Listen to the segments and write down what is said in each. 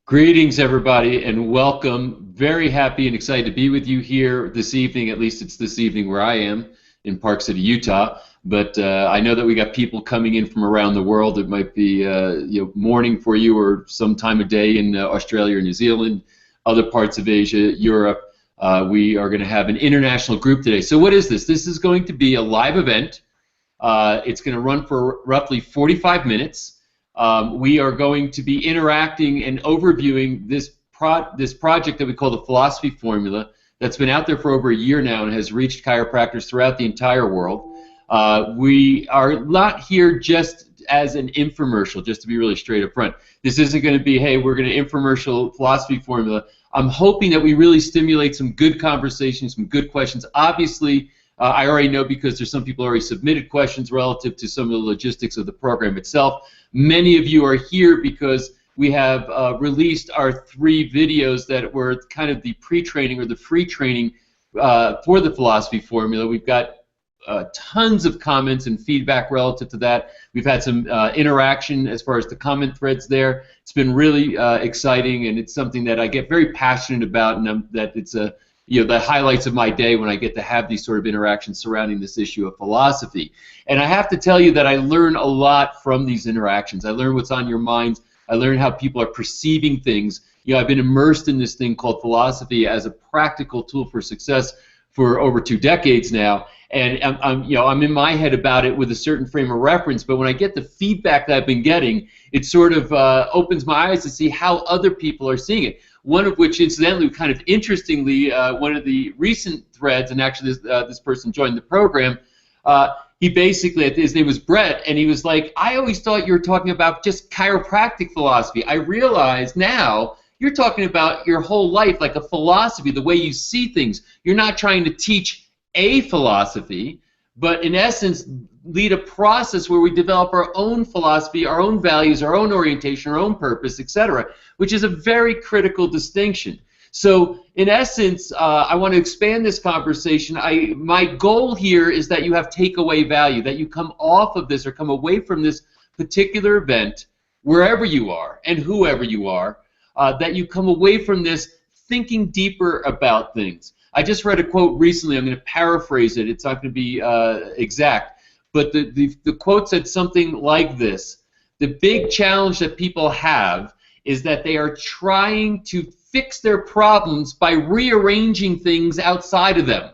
Greetings, everybody, and welcome. Very happy and excited to be with you here this evening. At least it's this evening where I am in Park City, Utah. But I know that we got people coming in from around the world. It might be morning for you, or some time of day in Australia or New Zealand, other parts of Asia, Europe. We are going to have an international group today. So what is this? This is going to be a live event. It's going to run for roughly 45 minutes. We are going to be interacting and overviewing this project that we call the philosophy formula that's been out there for over a year now and has reached chiropractors throughout the entire world. We are not here just as an infomercial, just to be really straight up front. This isn't going to be, hey, we're going to infomercial philosophy formula. I'm hoping that we really stimulate some good conversations, some good questions. Obviously, I already know because there's some people already submitted questions relative to some of the logistics of the program itself. Many of you are here because we have released our 3 videos that were kind of the pre-training or the free training for the philosophy formula. We've got tons of comments and feedback relative to that. We've had some interaction as far as the comment threads there. It's been really exciting, and it's something that I get very passionate about, and that it's the highlights of my day when I get to have these sort of interactions surrounding this issue of philosophy. And I have to tell you that I learn a lot from these interactions. I learn what's on your minds. I learn how people are perceiving things. I've been immersed in this thing called philosophy as a practical tool for success for over 2 decades now, and I'm in my head about it with a certain frame of reference. But when I get the feedback that I've been getting, it sort of opens my eyes to see how other people are seeing it. One of which, incidentally, kind of interestingly, one of the recent threads, and actually this person joined the program, he basically, his name was Brett, and he was like, I always thought you were talking about just chiropractic philosophy. I realize now you're talking about your whole life, like a philosophy, the way you see things. You're not trying to teach a philosophy, but in essence lead a process where we develop our own philosophy, our own values, our own orientation, our own purpose, etc., which is a very critical distinction. So in essence, I want to expand this conversation. My goal here is that you have takeaway value, that you come off of this or come away from this particular event, wherever you are and whoever you are, that you come away from this thinking deeper about things. I just read a quote recently. I'm going to paraphrase it. It's not going to be exact. But the quote said something like this: the big challenge that people have is that they are trying to fix their problems by rearranging things outside of them,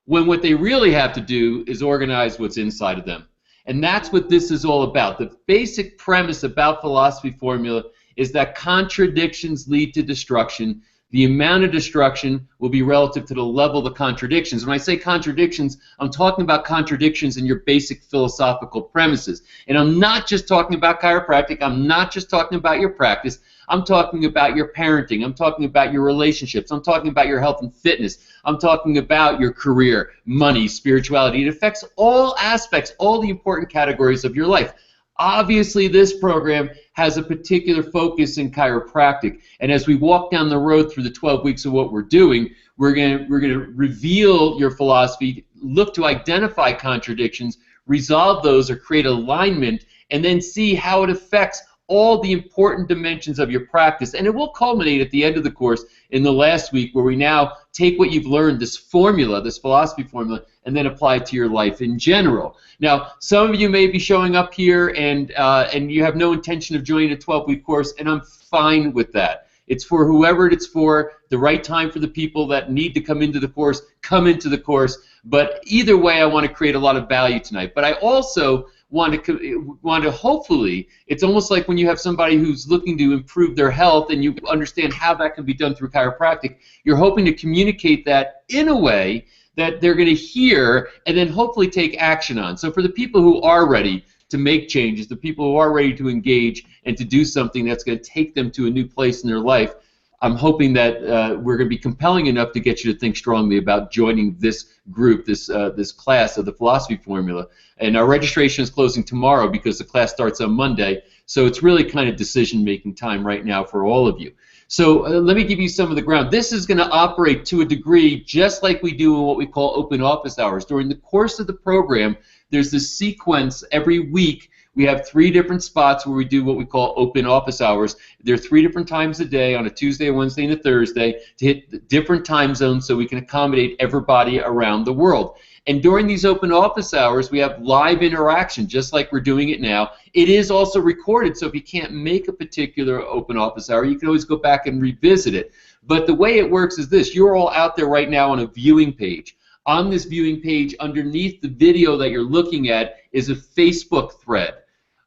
when what they really have to do is organize what's inside of them. And that's what this is all about. The basic premise about philosophy formula is that contradictions lead to destruction. The amount of destruction will be relative to the level of the contradictions. When I say contradictions, I'm talking about contradictions in your basic philosophical premises. And I'm not just talking about chiropractic. I'm not just talking about your practice. I'm talking about your parenting. I'm talking about your relationships. I'm talking about your health and fitness. I'm talking about your career, money, spirituality. It affects all aspects, all the important categories of your life. Obviously, this program has a particular focus in chiropractic, and as we walk down the road through the 12 weeks of what we're doing, we're going to reveal your philosophy, look to identify contradictions, resolve those or create alignment, and then see how it affects all the important dimensions of your practice. And it will culminate at the end of the course in the last week, where we now take what you've learned, this formula, this philosophy formula, and then apply it to your life in general. Now, some of you may be showing up here and you have no intention of joining a 12-week course, and I'm fine with that. It's for whoever it's for, the right time for the people that need to come into the course, come into the course. But either way, I want to create a lot of value tonight. But I also want to hopefully, it's almost like when you have somebody who's looking to improve their health and you understand how that can be done through chiropractic, you're hoping to communicate that in a way that they're going to hear and then hopefully take action on. So for the people who are ready to make changes, the people who are ready to engage and to do something that's going to take them to a new place in their life, I'm hoping that we're going to be compelling enough to get you to think strongly about joining this group, this class of the philosophy formula. And our registration is closing tomorrow because the class starts on Monday, so it's really kind of decision-making time right now for all of you. So let me give you some of the ground. This is going to operate to a degree just like we do in what we call open office hours. During the course of the program, there's this sequence every week We have 3 different spots where we do what we call open office hours. There are 3 different times a day, on a Tuesday, a Wednesday, and a Thursday, to hit different time zones so we can accommodate everybody around the world. And during these open office hours, we have live interaction, just like we're doing it now. It is also recorded, so if you can't make a particular open office hour, you can always go back and revisit it. But the way it works is this. You're all out there right now on a viewing page. On this viewing page, underneath the video that you're looking at, is a Facebook thread.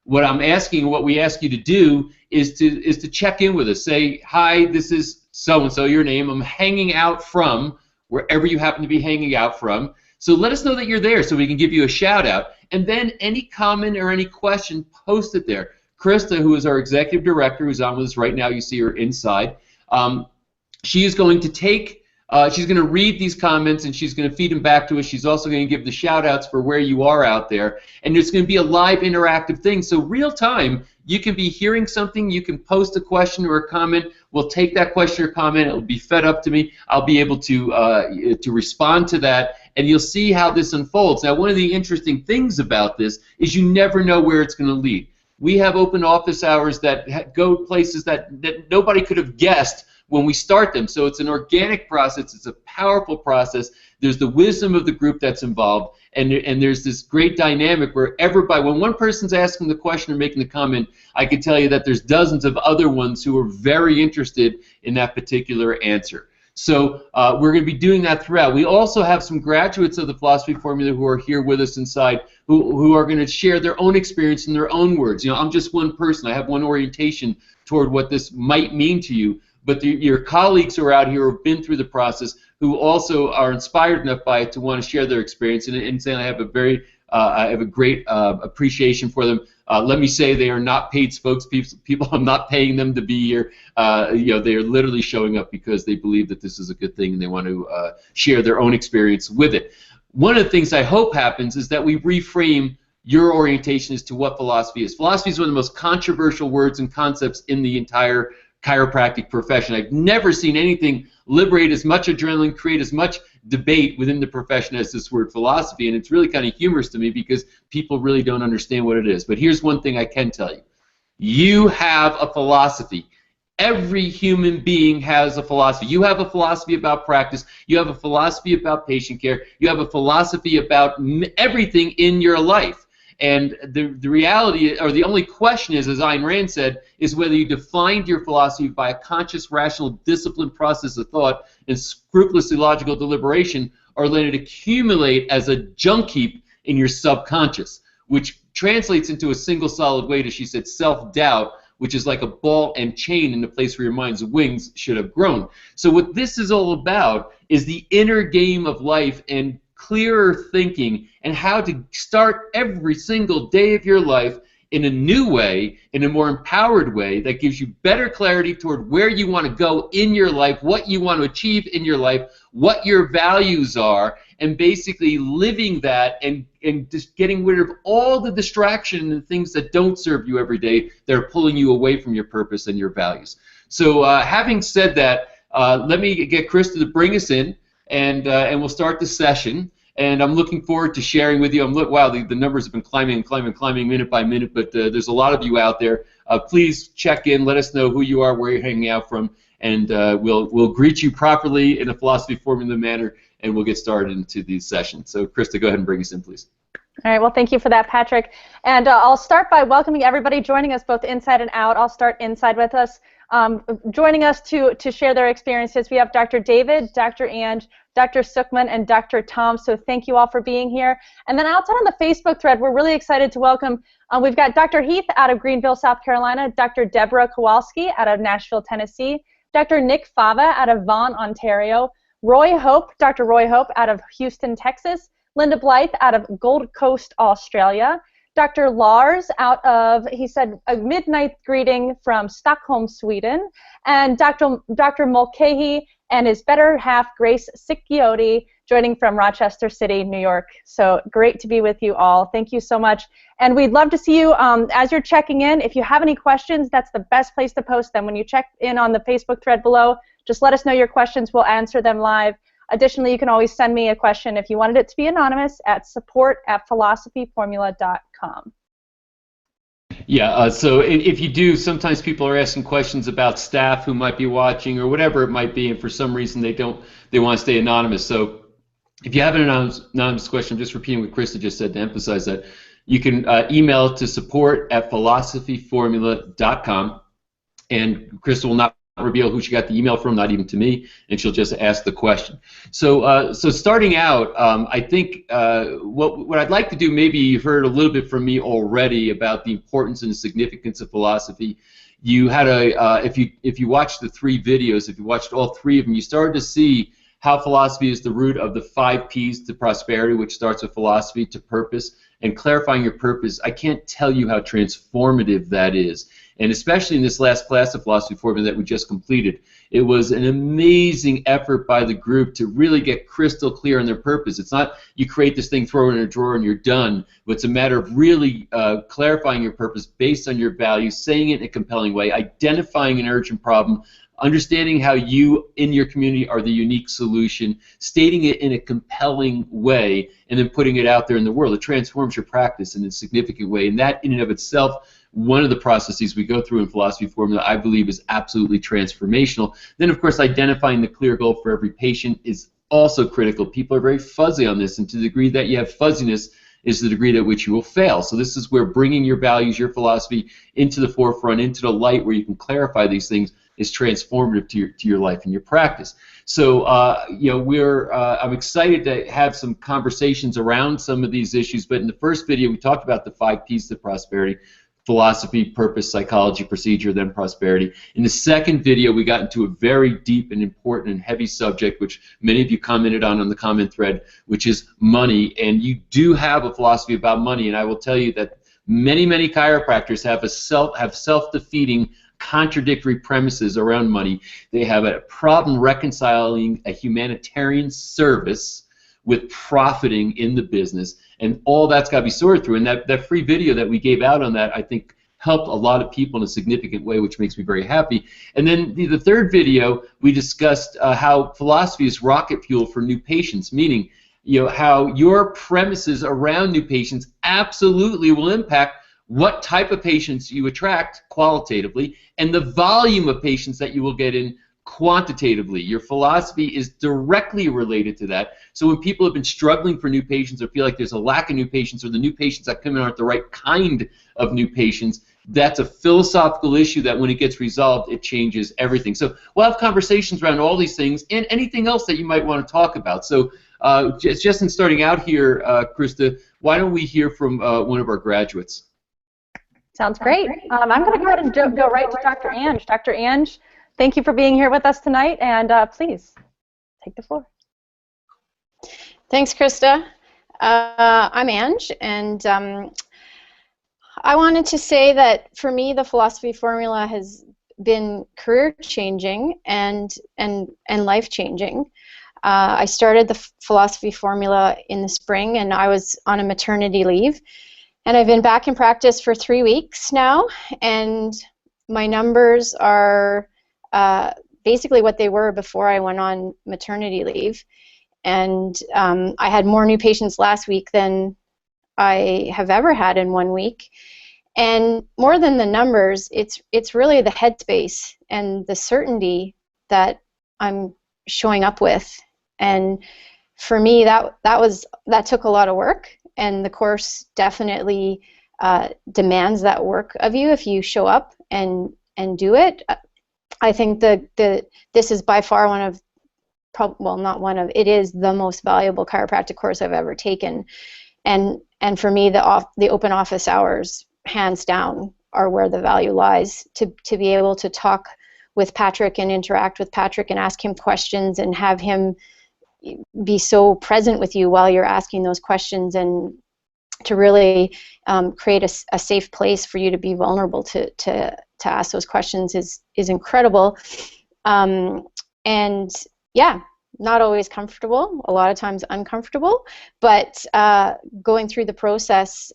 What I'm asking, what we ask you to do is to check in with us. Say, hi, this is so-and-so, your name. I'm hanging out from wherever you happen to be hanging out from. So let us know that you're there so we can give you a shout out. And then any comment or any question, post it there. Krista, who is our executive director, who's on with us right now, you see her inside, she is going to take, she's going to read these comments and she's going to feed them back to us. She's also going to give the shout outs for where you are out there. And there's going to be a live interactive thing. So real time, you can be hearing something, you can post a question or a comment. We'll take that question or comment, it'll be fed up to me. I'll be able to respond to that, and you'll see how this unfolds. Now, one of the interesting things about this is you never know where it's going to lead. We have open office hours that go places that nobody could have guessed when we start them. So it's an organic process, it's a powerful process. There's the wisdom of the group that's involved, and there's this great dynamic where everybody, when one person's asking the question or making the comment, I can tell you that there's dozens of other ones who are very interested in that particular answer. So we're going to be doing that throughout. We also have some graduates of the philosophy formula who are here with us inside who are going to share their own experience in their own words. You know, I'm just one person. I have one orientation toward what this might mean to you. But your colleagues who are out here who have been through the process, who also are inspired enough by it to want to share their experience, and saying I have a great appreciation for them. Let me say they are not paid spokespeople. I'm not paying them to be here. You know, they are literally showing up because they believe that this is a good thing and they want to share their own experience with it. One of the things I hope happens is that we reframe your orientation as to what philosophy is. Philosophy is one of the most controversial words and concepts in the entire chiropractic profession. I've never seen anything liberate as much adrenaline, create as much debate within the profession as this word philosophy, and it's really kind of humorous to me because people really don't understand what it is. But here's one thing I can tell you. You have a philosophy. Every human being has a philosophy. You have a philosophy about practice. You have a philosophy about patient care. You have a philosophy about everything in your life. And the reality, or the only question is, as Ayn Rand said, is whether you defined your philosophy by a conscious, rational, disciplined process of thought and scrupulously logical deliberation, or let it accumulate as a junk heap in your subconscious, which translates into a single solid weight, as she said, self-doubt, which is like a ball and chain in the place where your mind's wings should have grown. So what this is all about is the inner game of life and clearer thinking, and how to start every single day of your life in a new way, in a more empowered way that gives you better clarity toward where you want to go in your life, what you want to achieve in your life, what your values are, and basically living that and just getting rid of all the distraction and things that don't serve you every day that are pulling you away from your purpose and your values. So having said that, let me get Krista to bring us in, and we'll start the session. And I'm looking forward to sharing with you. Wow, the numbers have been climbing minute by minute, but there's a lot of you out there. Please check in, let us know who you are, where you're hanging out from, and we'll greet you properly in a philosophy formula manner, and we'll get started into these sessions. So Krista, go ahead and bring us in, please. All right, well, thank you for that, Patrick. And I'll start by welcoming everybody joining us both inside and out. I'll start inside with us. Joining us to share their experiences, we have Dr. David, Dr. Ange, Dr. Suchman, and Dr. Tom, so thank you all for being here. And then outside on the Facebook thread, we're really excited to welcome, we've got Dr. Heath out of Greenville, South Carolina, Dr. Deborah Kowalski out of Nashville, Tennessee, Dr. Nick Fava out of Vaughan, Ontario, Roy Hope, Dr. Roy Hope out of Houston, Texas, Linda Blythe out of Gold Coast, Australia, Dr. Lars out of, he said, a midnight greeting from Stockholm, Sweden, and Dr. Mulcahy and his better half, Grace Sicchiotti, joining from Rochester City, New York. So great to be with you all. Thank you so much. And we'd love to see you as you're checking in. If you have any questions, that's the best place to post them. When you check in on the Facebook thread below, just let us know your questions. We'll answer them live. Additionally, you can always send me a question if you wanted it to be anonymous at support@philosophyformula.com. Yeah, so if you do, sometimes people are asking questions about staff who might be watching or whatever it might be, and for some reason they want to stay anonymous. So if you have an anonymous question, I'm just repeating what Krista just said to emphasize that. You can email it to support@philosophyformula.com, and Krista will not reveal who she got the email from, not even to me, and she'll just ask the question. So starting out, I think what I'd like to do, maybe you've heard a little bit from me already about the importance and the significance of philosophy. You had if you watched the 3 videos, if you watched all 3 of them, you started to see how philosophy is the root of the 5 P's to prosperity, which starts with philosophy, to purpose, and clarifying your purpose. I can't tell you how transformative that is. And especially in this last class of philosophy formula that we just completed, it was an amazing effort by the group to really get crystal clear on their purpose. It's not you create this thing, throw it in a drawer, and you're done. But it's a matter of really clarifying your purpose based on your values, saying it in a compelling way, identifying an urgent problem, understanding how you in your community are the unique solution, stating it in a compelling way, and then putting it out there in the world. It transforms your practice in a significant way, and that in and of itself, one of the processes we go through in philosophy formula, I believe, is absolutely transformational. Then, of course, identifying the clear goal for every patient is also critical. People are very fuzzy on this, and to the degree that you have fuzziness is the degree at which you will fail. So this is where bringing your values, your philosophy into the forefront, into the light where you can clarify these things is transformative to your life and your practice. So you know, I'm excited to have some conversations around some of these issues, but in the first video we talked about the 5 P's to prosperity: philosophy, purpose, psychology, procedure, then prosperity. In the second video, we got into a very deep and important and heavy subject, which many of you commented on the comment thread, which is money. And you do have a philosophy about money, and I will tell you that many chiropractors have self-defeating, contradictory premises around money. They have a problem reconciling a humanitarian service with profiting in the business, and all that's got to be sorted through. And that free video that we gave out on that, I think, helped a lot of people in a significant way, which makes me very happy. And then the third video, we discussed how philosophy is rocket fuel for new patients, meaning, you know, how your premises around new patients absolutely will impact what type of patients you attract qualitatively and the volume of patients that you will get in quantitatively. Your philosophy is directly related to that. So when people have been struggling for new patients or feel like there's a lack of new patients, or the new patients that come in aren't the right kind of new patients, that's a philosophical issue that when it gets resolved, it changes everything. So we'll have conversations around all these things and anything else that you might want to talk about. So just in starting out here, Krista, why don't we hear from one of our graduates? Sounds great. I'm going to go ahead and go right to Dr. Ange. Dr. Ange, thank you for being here with us tonight, and please take the floor. Thanks, Krista. I'm Ange, and I wanted to say that for me, the philosophy formula has been career-changing and life-changing. I started the philosophy formula in the spring, and I was on a maternity leave. And I've been back in practice for 3 weeks now, and my numbers are basically what they were before I went on maternity leave. And I had more new patients last week than I have ever had in 1 week. And more than the numbers, it's really the headspace and the certainty that I'm showing up with. And for me, that took a lot of work. And the course definitely demands that work of you if you show up and do it. I think this is by far one of, well, not one of, it is the most valuable chiropractic course I've ever taken. And for me, the open office hours, hands down, are where the value lies. To be able to talk with Patrick and interact with Patrick and ask him questions and have him be so present with you while you're asking those questions, and to really create a safe place for you to be vulnerable to ask those questions is incredible. And yeah, not always comfortable, a lot of times uncomfortable, but going through the process,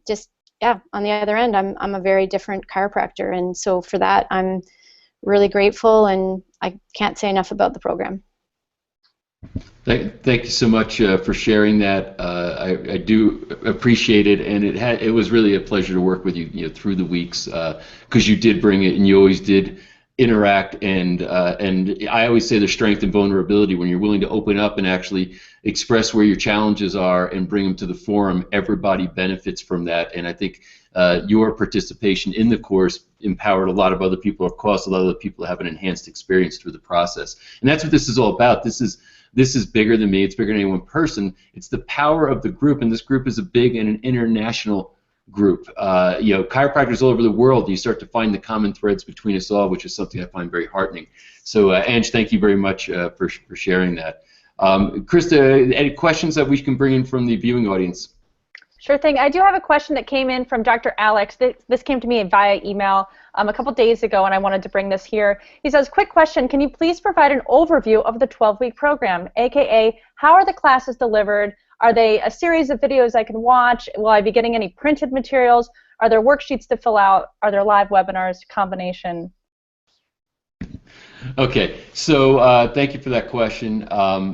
just, yeah, on the other end, I'm a very different chiropractor, and so for that, I'm really grateful, and I can't say enough about the program. Thank you so much for sharing that. I do appreciate it, and it was really a pleasure to work with you, through the weeks, because you did bring it, and you always did interact, and I always say the strength and vulnerability when you're willing to open up and actually express where your challenges are and bring them to the forum. Everybody benefits from that, and I think your participation in the course empowered a lot of other people, or caused a lot of other people to have an enhanced experience through the process, and that's what this is all about. This is bigger than me. It's bigger than any one person. It's the power of the group, and this group is a big and an international group. Chiropractors all over the world. You start to find the common threads between us all, which is something I find very heartening. So, Ange, thank you very much for sharing that. Krista, any questions that we can bring in from the viewing audience? Sure thing. I do have a question that came in from Dr. Alex. This came to me via email a couple days ago, and I wanted to bring this here. He says, quick question, can you please provide an overview of the 12-week program, aka how are the classes delivered? Are they a series of videos I can watch? Will I be getting any printed materials? Are there worksheets to fill out? Are there live webinars, combination? Okay, so thank you for that question,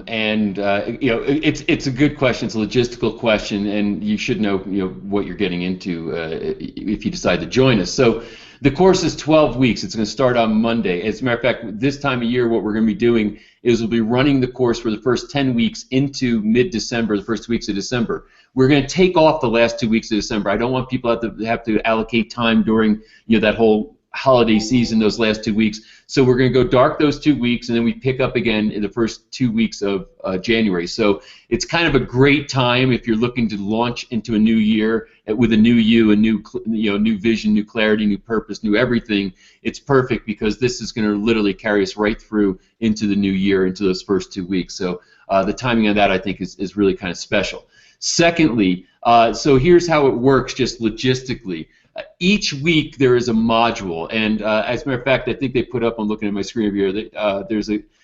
it's a good question. It's a logistical question, and you should know, what you're getting into if you decide to join us. So the course is 12 weeks. It's going to start on Monday. As a matter of fact, this time of year, what we're going to be doing is we'll be running the course for the first 10 weeks into mid-December, the first 2 weeks of December. We're going to take off the last 2 weeks of December. I don't want people to have to allocate time during that whole holiday season, those last 2 weeks. So we're going to go dark those 2 weeks, and then we pick up again in the first 2 weeks of January. So it's kind of a great time if you're looking to launch into a new year with a new you, a new new vision, new clarity, new purpose, new everything. It's perfect because this is going to literally carry us right through into the new year, into those first 2 weeks. So the timing of that, I think, is really kind of special. Secondly, so here's how it works just logistically. Each week there is a module, and as a matter of fact, I think they put up, I'm looking at my screen over here,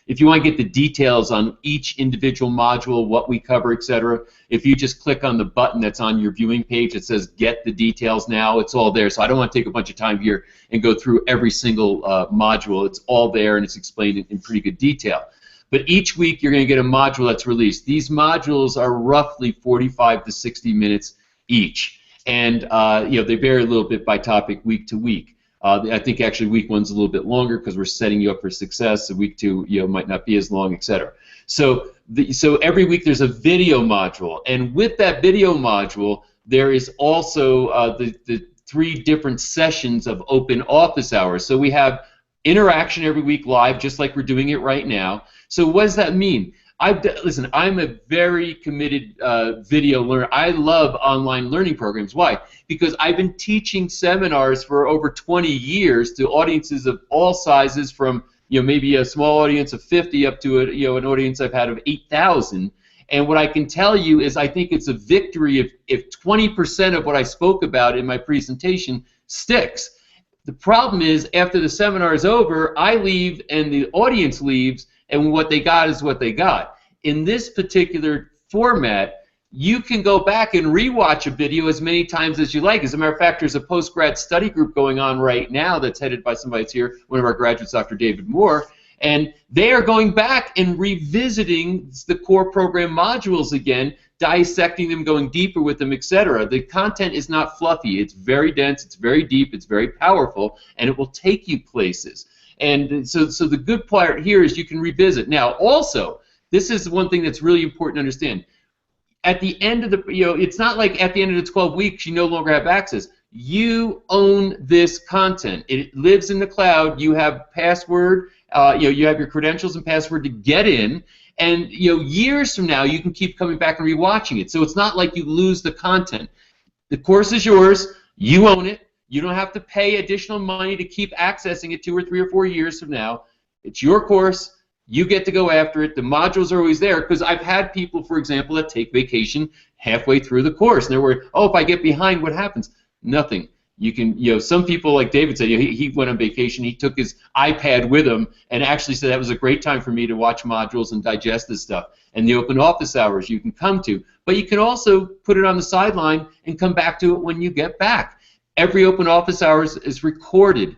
if you want to get the details on each individual module, what we cover, etc., if you just click on the button that's on your viewing page that says Get the Details Now, it's all there. So I don't want to take a bunch of time here and go through every single module. It's all there, and it's explained in pretty good detail. But each week you're going to get a module that's released. These modules are roughly 45 to 60 minutes each. And they vary a little bit by topic week to week. I think actually week one's a little bit longer because we're setting you up for success. So week two, might not be as long, etc. So every week there's a video module, and with that video module, there is also the 3 different sessions of open office hours. So we have interaction every week live, just like we're doing it right now. So what does that mean? Listen, I'm a very committed video learner. I love online learning programs. Why? Because I've been teaching seminars for over 20 years to audiences of all sizes, from maybe a small audience of 50 up to an audience I've had of 8,000. And what I can tell you is I think it's a victory if 20% of what I spoke about in my presentation sticks. The problem is after the seminar is over, I leave and the audience leaves, and what they got is what they got. In this particular format, you can go back and rewatch a video as many times as you like. As a matter of fact, there's a post-grad study group going on right now that's headed by somebody that's here, one of our graduates, Dr. David Moore, and they are going back and revisiting the core program modules again, dissecting them, going deeper with them, etc. The content is not fluffy. It's very dense, it's very deep, it's very powerful, and it will take you places. And so the good part here is you can revisit. Now, also, this is one thing that's really important to understand. At the end of the, it's not like at the end of the 12 weeks you no longer have access. You own this content. It lives in the cloud. You have password. You have your credentials and password to get in. And years from now, you can keep coming back and rewatching it. So it's not like you lose the content. The course is yours. You own it. You don't have to pay additional money to keep accessing it 2 or 3 or 4 years from now. It's your course. You get to go after it. The modules are always there, because I've had people, for example, that take vacation halfway through the course, and they're worried, oh, if I get behind, what happens? Nothing. You can, some people, like David said, he went on vacation, he took his iPad with him, and actually said that was a great time for me to watch modules and digest this stuff. And the open office hours you can come to, but you can also put it on the sideline and come back to it when you get back. Every open office hours is recorded.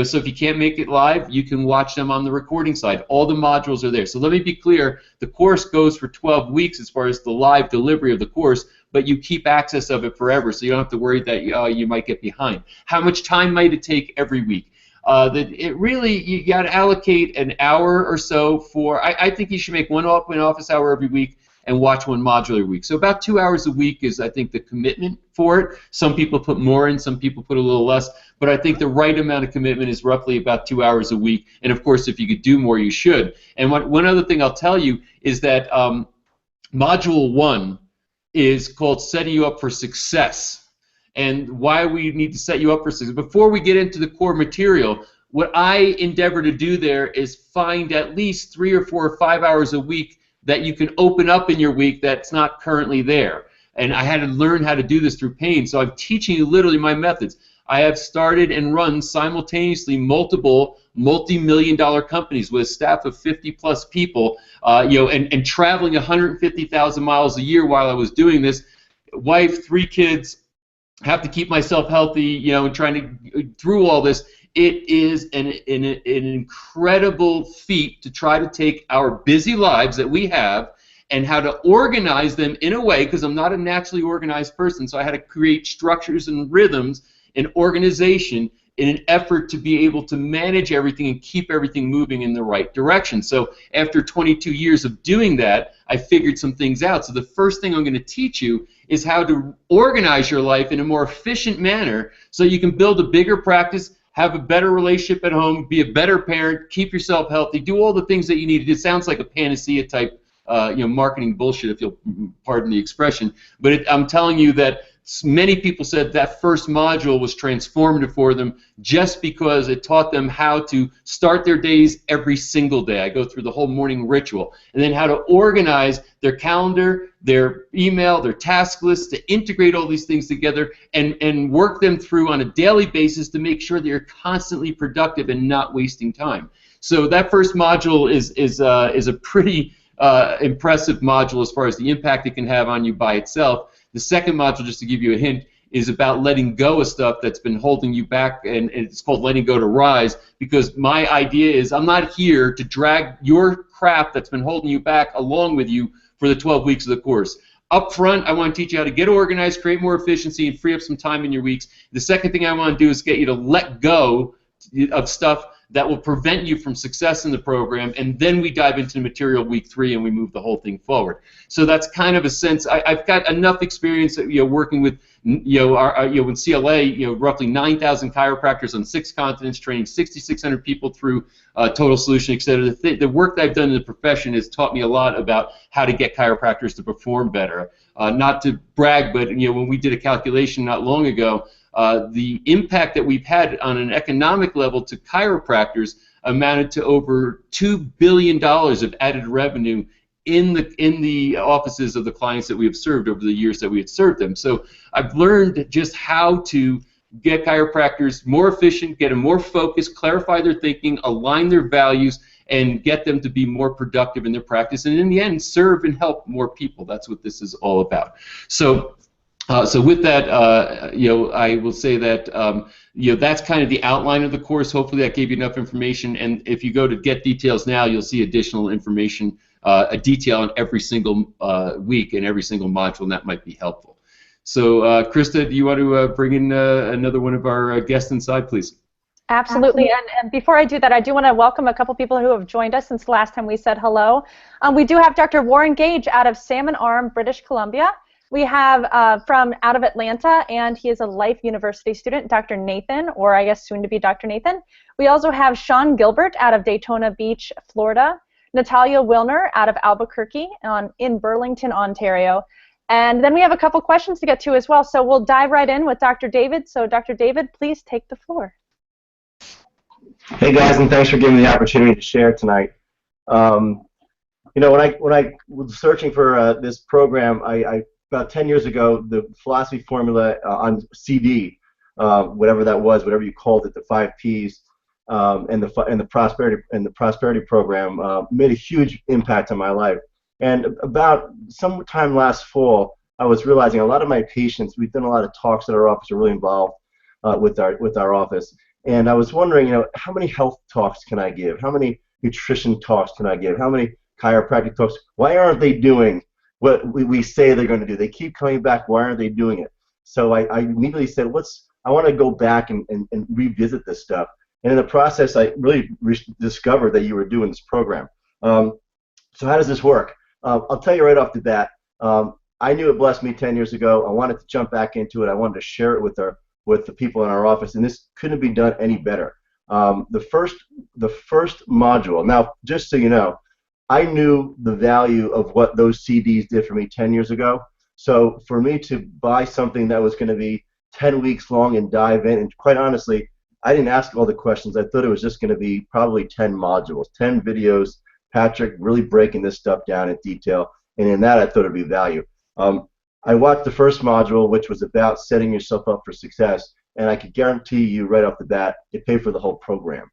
So if you can't make it live, you can watch them on the recording side. All the modules are there. So let me be clear, the course goes for 12 weeks as far as the live delivery of the course, but you keep access of it forever, so you don't have to worry that you might get behind. How much time might it take every week? It really, you got to allocate an hour or so for, I think you should make one open office hour every week and watch one module every week. So about 2 hours a week is, I think, the commitment for it. Some people put more in, some people put a little less, but I think the right amount of commitment is roughly about 2 hours a week. And of course, if you could do more, you should. And one other thing I'll tell you is that Module 1 is called Setting You Up for Success. And why we need to set you up for success. Before we get into the core material, what I endeavor to do there is find at least 3 or 4 or 5 hours a week that you can open up in your week that's not currently there. And I had to learn how to do this through pain, so I'm teaching you literally my methods. I have started and run simultaneously multiple multi-million-dollar companies with a staff of 50-plus people, and traveling 150,000 miles a year while I was doing this. Wife, 3 kids, have to keep myself healthy, and trying to through all this. It is an incredible feat to try to take our busy lives that we have and how to organize them in a way, because I'm not a naturally organized person, so I had to create structures and rhythms and organization in an effort to be able to manage everything and keep everything moving in the right direction. So after 22 years of doing that, I figured some things out. So the first thing I'm going to teach you is how to organize your life in a more efficient manner so you can build a bigger practice, have a better relationship at home, be a better parent, keep yourself healthy, do all the things that you need. It sounds like a panacea type marketing bullshit, if you'll pardon the expression, but I'm telling you that many people said that first module was transformative for them just because it taught them how to start their days every single day. I go through the whole morning ritual, and then how to organize their calendar, their email, their task lists, to integrate all these things together and work them through on a daily basis to make sure that you're constantly productive and not wasting time. So that first module is a pretty impressive module as far as the impact it can have on you by itself. The second module, just to give you a hint, is about letting go of stuff that's been holding you back, and it's called Letting Go to Rise, because my idea is I'm not here to drag your crap that's been holding you back along with you for the 12 weeks of the course. Up front, I want to teach you how to get organized, create more efficiency, and free up some time in your weeks. The second thing I want to do is get you to let go of stuff that will prevent you from success in the program, and then we dive into the material week 3 and we move the whole thing forward. So that's kind of a sense. I've got enough experience, working with, in CLA, roughly 9,000 chiropractors on 6 continents, training 6,600 people through Total Solution, etc. The work that I've done in the profession has taught me a lot about how to get chiropractors to perform better. Not to brag, but when we did a calculation not long ago, the impact that we've had on an economic level to chiropractors amounted to over $2 billion of added revenue in the offices of the clients that we have served over the years that we had served them. So I've learned just how to get chiropractors more efficient, get them more focused, clarify their thinking, align their values, and get them to be more productive in their practice, and in the end, serve and help more people. That's what this is all about. So with that, I will say that that's kind of the outline of the course. Hopefully that gave you enough information. And if you go to Get Details now, you'll see additional information, a detail on every single week and every single module, and that might be helpful. So, Krista, do you want to bring in another one of our guests inside, please? Absolutely. And before I do that, I do want to welcome a couple people who have joined us since the last time we said hello. We do have Dr. Warren Gage out of Salmon Arm, British Columbia. We have from out of Atlanta, and he is a Life University student, Dr. Nathan, or I guess soon to be Dr. Nathan. We also have Sean Gilbert out of Daytona Beach, Florida. Natalia Wilner out of Albuquerque in Burlington, Ontario. And then we have a couple questions to get to as well, so we'll dive right in with Dr. David. So Dr. David, please take the floor. Hey guys, and thanks for giving me the opportunity to share tonight. When I was searching for this program, I about 10 years ago, the philosophy formula on CD, whatever that was, whatever you called it, the 5 Ps, and the prosperity program made a huge impact on my life. And about sometime last fall, I was realizing a lot of my patients, we've done a lot of talks at our office, are really involved. with our office. And I was wondering, how many health talks can I give? How many nutrition talks can I give? How many chiropractic talks? Why aren't they doing what we say they're going to do? They keep coming back. Why aren't they doing it? So I immediately said, I want to go back and revisit this stuff. And in the process, I really discovered that you were doing this program. So how does this work? I'll tell you right off the bat. I knew it blessed me 10 years ago. I wanted to jump back into it. I wanted to share it with the people in our office, and this couldn't be done any better. The first module. Now, just so you know, I knew the value of what those CDs did for me 10 years ago. So for me to buy something that was going to be 10 weeks long and dive in, and quite honestly, I didn't ask all the questions. I thought it was just going to be probably 10 modules, 10 videos, Patrick really breaking this stuff down in detail, and in that I thought it would be value. I watched the first module, which was about setting yourself up for success, and I could guarantee you right off the bat, it paid for the whole program.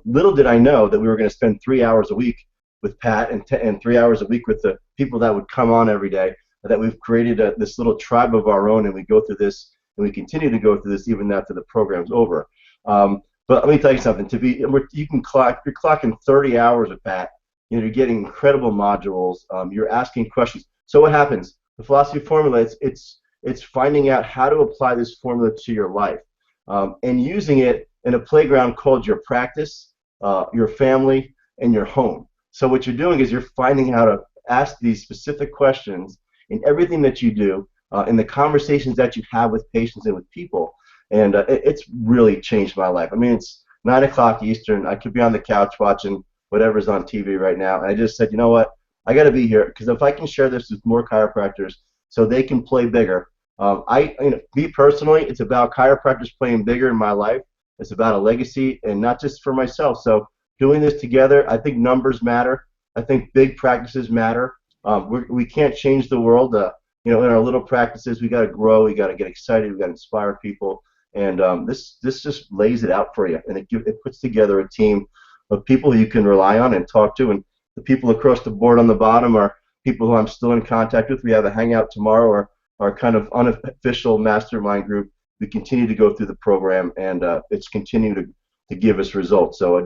Little did I know that we were going to spend 3 hours a week with Pat and 3 hours a week with the people that would come on every day, that we've created this little tribe of our own, and we go through this, and we continue to go through this even after the program's over. But let me tell you something. You're clocking 30 hours with Pat. You're getting incredible modules. You're asking questions. So what happens? The philosophy formula, it's finding out how to apply this formula to your life and using it in a playground called your practice, your family, and your home. So what you're doing is you're finding how to ask these specific questions in everything that you do, in the conversations that you have with patients and with people. And it's really changed my life. I mean, it's 9 o'clock Eastern. I could be on the couch watching whatever's on TV right now. And I just said, you know what? I got to be here, because if I can share this with more chiropractors so they can play bigger. Me personally, it's about chiropractors playing bigger in my life. It's about a legacy, and not just for myself. So doing this together, I think numbers matter. I think big practices matter. We can't change the world. In our little practices, we got to grow. We got to get excited. We got to inspire people. And this just lays it out for you, and it puts together a team of people who you can rely on and talk to. And the people across the board on the bottom are people who I'm still in contact with. We have a hangout tomorrow, or our kind of unofficial mastermind group. We continue to go through the program, and it's continuing to give us results. So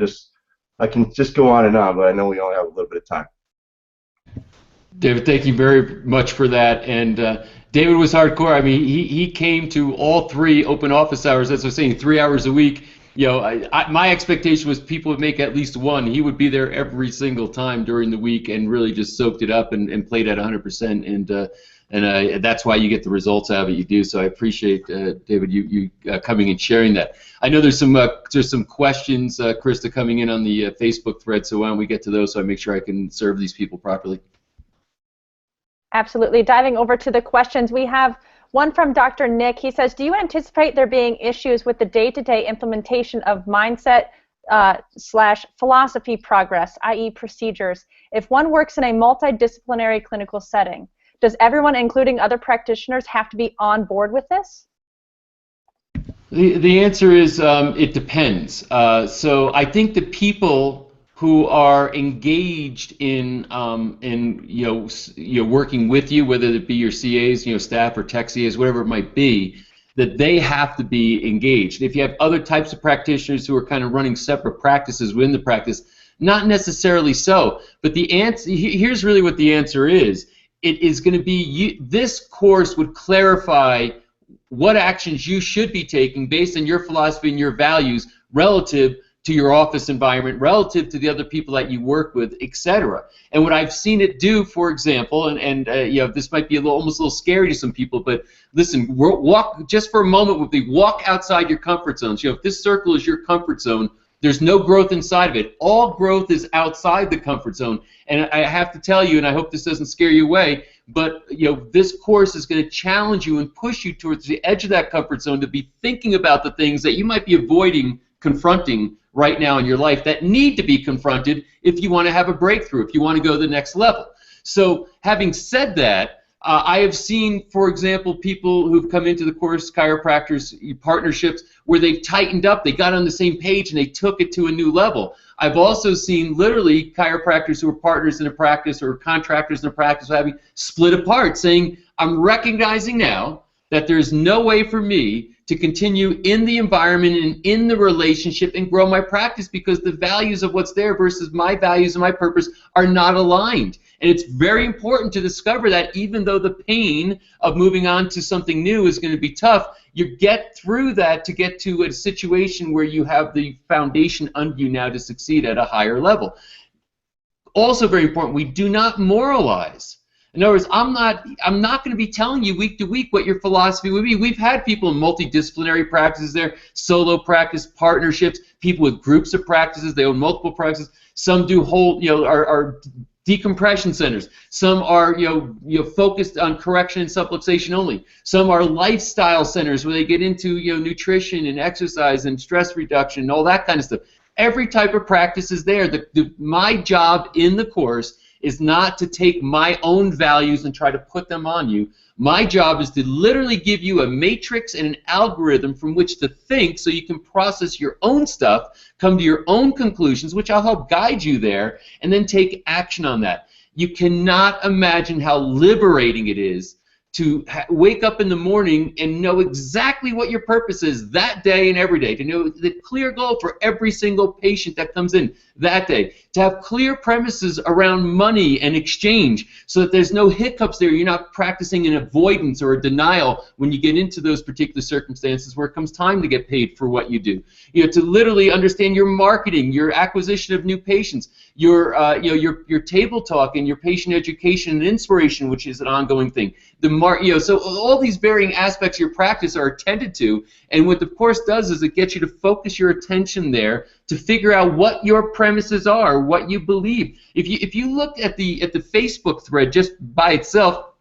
I can just go on and on, but I know we only have a little bit of time. David, thank you very much for that. And David was hardcore. I mean, he came to all 3 open office hours. As I was saying, 3 hours a week. My expectation was people would make at least one. He would be there every single time during the week and really just soaked it up and played at 100%. And that's why you get the results out of it you do. So I appreciate, David, you coming and sharing that. I know there's some questions, Krista, coming in on the Facebook thread. So why don't we get to those so I make sure I can serve these people properly. Absolutely. Diving over to the questions, we have one from Dr. Nick. He says, do you anticipate there being issues with the day-to-day implementation of mindset / philosophy progress, i.e. procedures, if one works in a multidisciplinary clinical setting? Does everyone, including other practitioners, have to be on board with this? The answer is it depends. So I think the people who are engaged in working with you, whether it be your CAs, staff or tech CAs, whatever it might be, that they have to be engaged. If you have other types of practitioners who are kind of running separate practices within the practice, not necessarily so. But the answer, here's really what the answer is. It is going to be this course would clarify what actions you should be taking based on your philosophy and your values relative to your office environment, relative to the other people that you work with, etc. And what I've seen it do, for example, and this might be almost a little scary to some people, but listen, walk just for a moment with me. Walk outside your comfort zones. If this circle is your comfort zone, there's no growth inside of it. All growth is outside the comfort zone. And I have to tell you, and I hope this doesn't scare you away, but this course is going to challenge you and push you towards the edge of that comfort zone to be thinking about the things that you might be avoiding confronting right now in your life that need to be confronted if you want to have a breakthrough, if you want to go to the next level. So having said that, I have seen, for example, people who've come into the course, chiropractors partnerships, where they've tightened up, they got on the same page, and they took it to a new level. I've also seen literally chiropractors who are partners in a practice or contractors in a practice having split apart, saying, I'm recognizing now that there's no way for me to continue in the environment and in the relationship and grow my practice, because the values of what's there versus my values and my purpose are not aligned. And it's very important to discover that, even though the pain of moving on to something new is going to be tough, you get through that to get to a situation where you have the foundation under you now to succeed at a higher level. Also very important, we do not moralize. In other words, I'm not going to be telling you week to week what your philosophy would be. We've had people in multidisciplinary practices there, solo practice, partnerships, people with groups of practices. They own multiple practices. Some do whole, are decompression centers. Some are, focused on correction and subluxation only. Some are lifestyle centers where they get into, nutrition and exercise and stress reduction and all that kind of stuff. Every type of practice is there. My job in the course is not to take my own values and try to put them on you. My job is to literally give you a matrix and an algorithm from which to think, so you can process your own stuff, come to your own conclusions, which I'll help guide you there, and then take action on that. You cannot imagine how liberating it is to wake up in the morning and know exactly what your purpose is that day and every day, to know the clear goal for every single patient that comes in that day, to have clear premises around money and exchange so that there's no hiccups there. You're not practicing an avoidance or a denial when you get into those particular circumstances where it comes time to get paid for what you do. To literally understand your marketing, your acquisition of new patients, your table talk and your patient education and inspiration, which is an ongoing thing. So all these varying aspects of your practice are attended to, and what the course does is it gets you to focus your attention there to figure out what your premises are, what you believe. If you look at the Facebook thread just by itself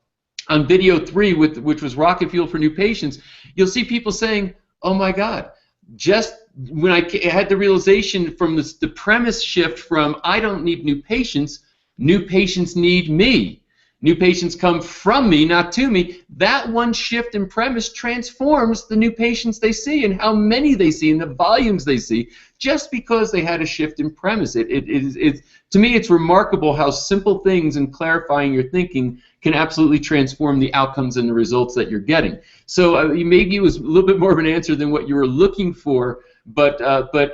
on video 3, which was Rocket Fuel for New Patients, you'll see people saying, "Oh my God, just when I had the realization from the premise shift from I don't need new patients need me. New patients come from me, not to me." That one shift in premise transforms the new patients they see and how many they see and the volumes they see, just because they had a shift in premise. To me, it's remarkable how simple things and clarifying your thinking can absolutely transform the outcomes and the results that you're getting. So maybe it was a little bit more of an answer than what you were looking for, but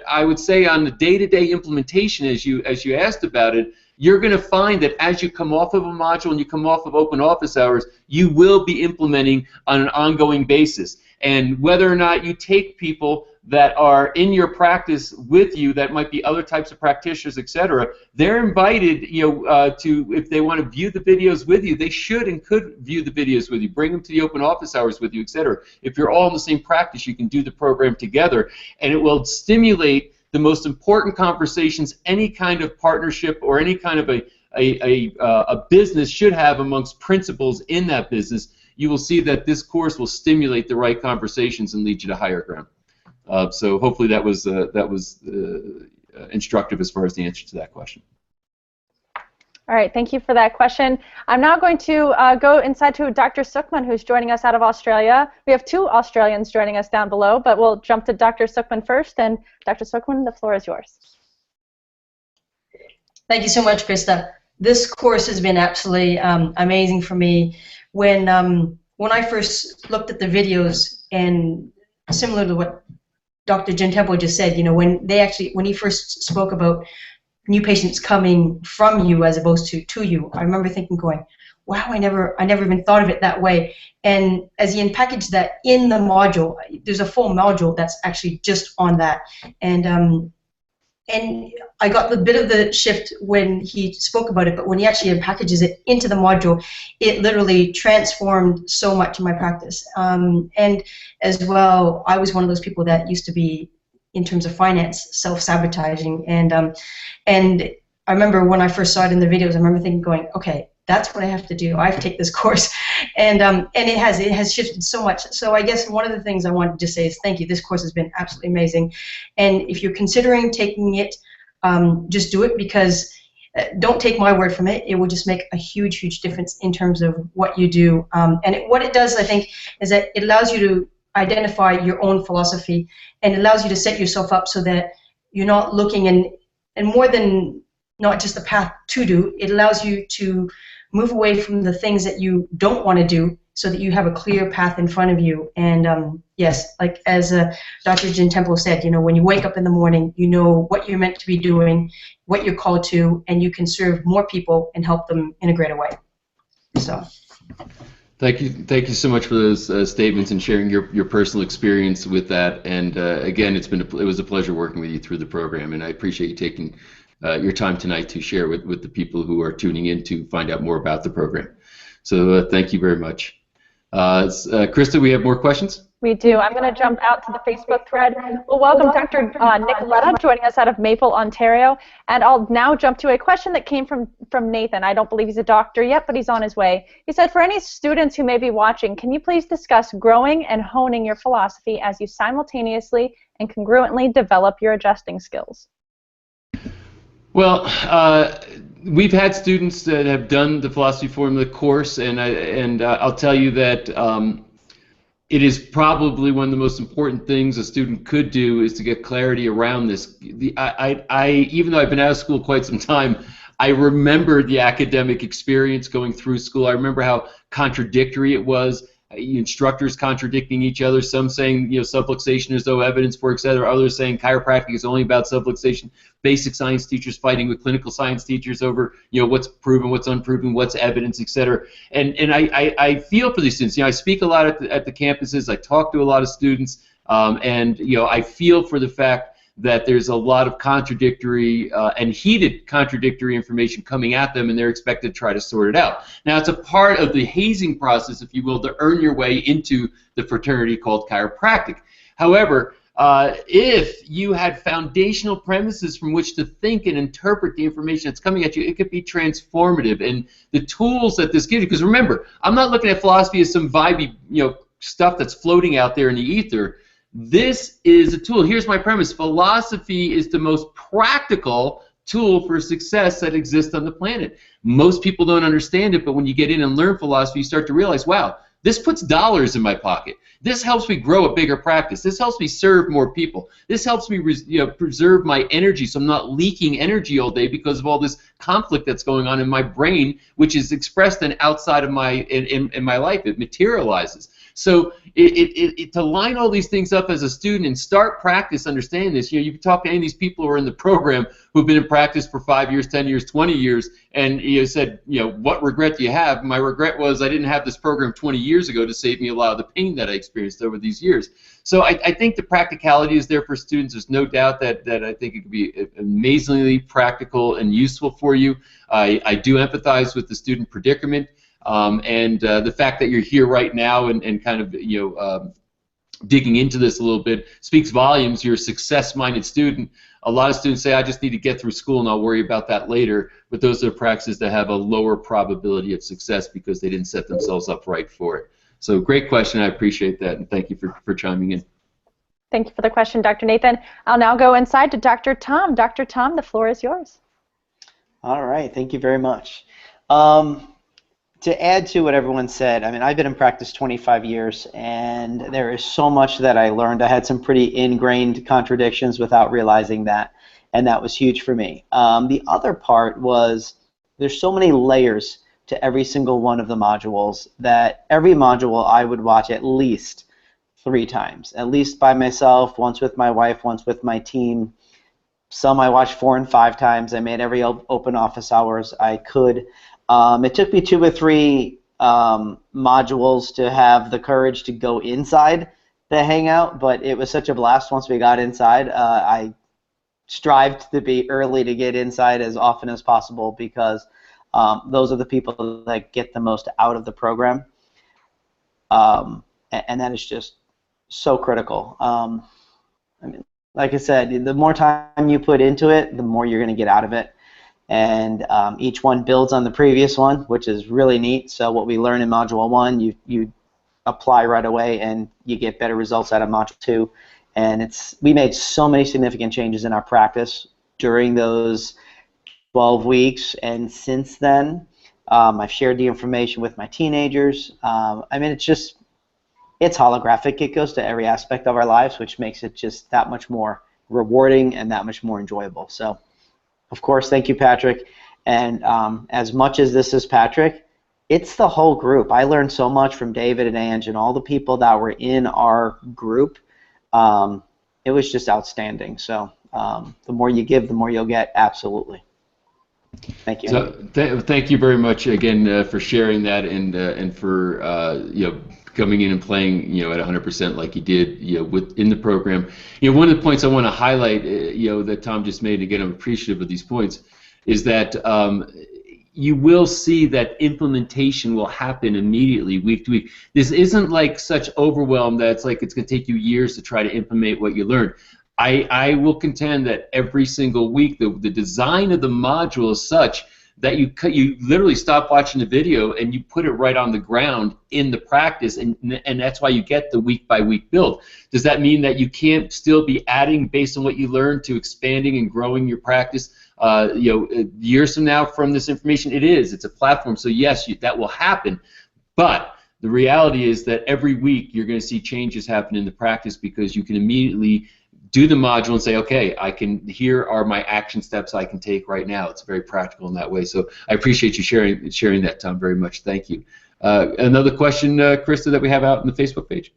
I would say on the day-to-day implementation, as you asked about it, you're going to find that as you come off of a module and you come off of open office hours, you will be implementing on an ongoing basis. And whether or not you take people that are in your practice with you, that might be other types of practitioners, etc., they're invited, to, if they want to view the videos with you, they should and could view the videos with you. Bring them to the open office hours with you, etc. If you're all in the same practice, you can do the program together, and it will stimulate the most important conversations any kind of partnership or any kind of a business should have amongst principals in that business. You will see that this course will stimulate the right conversations and lead you to higher ground. So hopefully that was instructive as far as the answer to that question. All right, thank you for that question. I'm now going to go inside to Dr. Sukhman, who's joining us out of Australia. We have 2 Australians joining us down below, but we'll jump to Dr. Sukhman first. And Dr. Sukhman, the floor is yours. Thank you so much, Krista. This course has been absolutely amazing for me. When I first looked at the videos, and similar to what Dr. Gentempo just said, when he first spoke about new patients coming from you as opposed to you, I remember thinking, going, wow, I never even thought of it that way. And as he packaged that in the module, there's a full module that's actually just on that. And I got the bit of the shift when he spoke about it, but when he actually packages it into the module, it literally transformed so much in my practice. And as well, I was one of those people that used to be, in terms of finance, self-sabotaging, and I remember when I first saw it in the videos, I remember thinking, going, okay, that's what I have to do. I have to take this course, and it has shifted so much. So I guess one of the things I wanted to say is thank you. This course has been absolutely amazing, and if you're considering taking it, just do it, because don't take my word from it. It will just make a huge, huge difference in terms of what you do. What it does, I think, is that it allows you to identify your own philosophy, and it allows you to set yourself up so that you're not looking, and more than not just the path to do, it allows you to move away from the things that you don't want to do so that you have a clear path in front of you. And yes, like as Dr. Gentempo said, you know, when you wake up in the morning, you know what you're meant to be doing, what you're called to, and you can serve more people and help them in a greater way. So. Thank you so much for those statements and sharing your personal experience with that. And again, it was a pleasure working with you through the program, and I appreciate you taking your time tonight to share with the people who are tuning in to find out more about the program. So thank you very much. Krista, we have more questions? We do. I'm going to jump out to the Facebook thread. Well, welcome Dr. Nicoletta joining us out of Maple, Ontario. And I'll now jump to a question that came from Nathan. I don't believe he's a doctor yet, but he's on his way. He said, for any students who may be watching, can you please discuss growing and honing your philosophy as you simultaneously and congruently develop your adjusting skills? Well, we've had students that have done the philosophy formula course, and I'll tell you that it is probably one of the most important things a student could do is to get clarity around this. Even though I've been out of school quite some time, I remember the academic experience going through school. I remember how contradictory it was. Instructors contradicting each other, some saying, you know, subluxation is no evidence for, etc. Others saying chiropractic is only about subluxation. Basic science teachers fighting with clinical science teachers over, you know, what's proven, what's unproven, what's evidence, etc. And I feel for these students. You know, I speak a lot at the campuses. I talk to a lot of students, and you know, I feel for the fact that there's a lot of contradictory and heated contradictory information coming at them, and they're expected to try to sort it out. Now, it's a part of the hazing process, if you will, to earn your way into the fraternity called chiropractic. However, if you had foundational premises from which to think and interpret the information that's coming at you, it could be transformative. And the tools that this gives you, because remember, I'm not looking at philosophy as some vibey, you know, stuff that's floating out there in the ether. This is a tool. Here's my premise. Philosophy is the most practical tool for success that exists on the planet. Most people don't understand it, but when you get in and learn philosophy, you start to realize, wow, this puts dollars in my pocket. This helps me grow a bigger practice. This helps me serve more people. This helps me preserve my energy so I'm not leaking energy all day because of all this conflict that's going on in my brain, which is expressed and outside of my in my life. It materializes. So to line all these things up as a student and start practice understanding this, you know, you can talk to any of these people who are in the program who've been in practice for 5 years, 10 years, 20 years, and you said, you know, what regret do you have? My regret was I didn't have this program 20 years ago to save me a lot of the pain that I experienced over these years. So I think the practicality is there for students. There's no doubt that I think it could be amazingly practical and useful for you. I do empathize with the student predicament. And the fact that you're here right now and kind of, you know, digging into this a little bit speaks volumes. You're a success-minded student. A lot of students say, I just need to get through school and I'll worry about that later. But those are practices that have a lower probability of success because they didn't set themselves up right for it. So great question. I appreciate that. And thank you for chiming in. Thank you for the question, Dr. Nathan. I'll now go inside to Dr. Tom. Dr. Tom, the floor is yours. All right. Thank you very much. To add to what everyone said, I mean, I've been in practice 25 years, and there is so much that I learned. I had some pretty ingrained contradictions without realizing that, and that was huge for me. The other part was there's so many layers to every single one of the modules that every module I would watch at least 3 times, at least by myself, once with my wife, once with my team. Some I watched 4 and 5 times. I made every open office hours I could. It took me 2 or 3 modules to have the courage to go inside the hangout, but it was such a blast once we got inside. I strived to be early to get inside as often as possible because those are the people that get the most out of the program, and that is just so critical. I mean, like I said, the more time you put into it, the more you're going to get out of it. And each one builds on the previous one, which is really neat. So what we learn in Module 1, you apply right away, and you get better results out of Module 2. And we made so many significant changes in our practice during those 12 weeks. And since then, I've shared the information with my teenagers. I mean, it's holographic. It goes to every aspect of our lives, which makes it just that much more rewarding and that much more enjoyable. So, of course, thank you, Patrick. And as much as this is Patrick, it's the whole group. I learned so much from David and Ange and all the people that were in our group. It was just outstanding. So the more you give, the more you'll get. Absolutely. Thank you. So thank you very much again for sharing that and for coming in and playing at 100% like you did within the program. One of the points I want to highlight that Tom just made, again I'm appreciative of these points, is that you will see that implementation will happen immediately, week to week. This isn't like such overwhelm that it's like it's going to take you years to try to implement what you learned. I will contend that every single week the design of the module is such that you literally stop watching the video and you put it right on the ground in the practice, and that's why you get the week by week build. Does that mean that you can't still be adding based on what you learned to expanding and growing your practice years from now from this information? It is. It's a platform. So yes, that will happen, but the reality is that every week you're going to see changes happen in the practice because you can immediately do the module and say, okay, here are my action steps I can take right now. It's very practical in that way. So I appreciate you sharing that, Tom, very much. Thank you. Another question, Krista, that we have out on the Facebook page?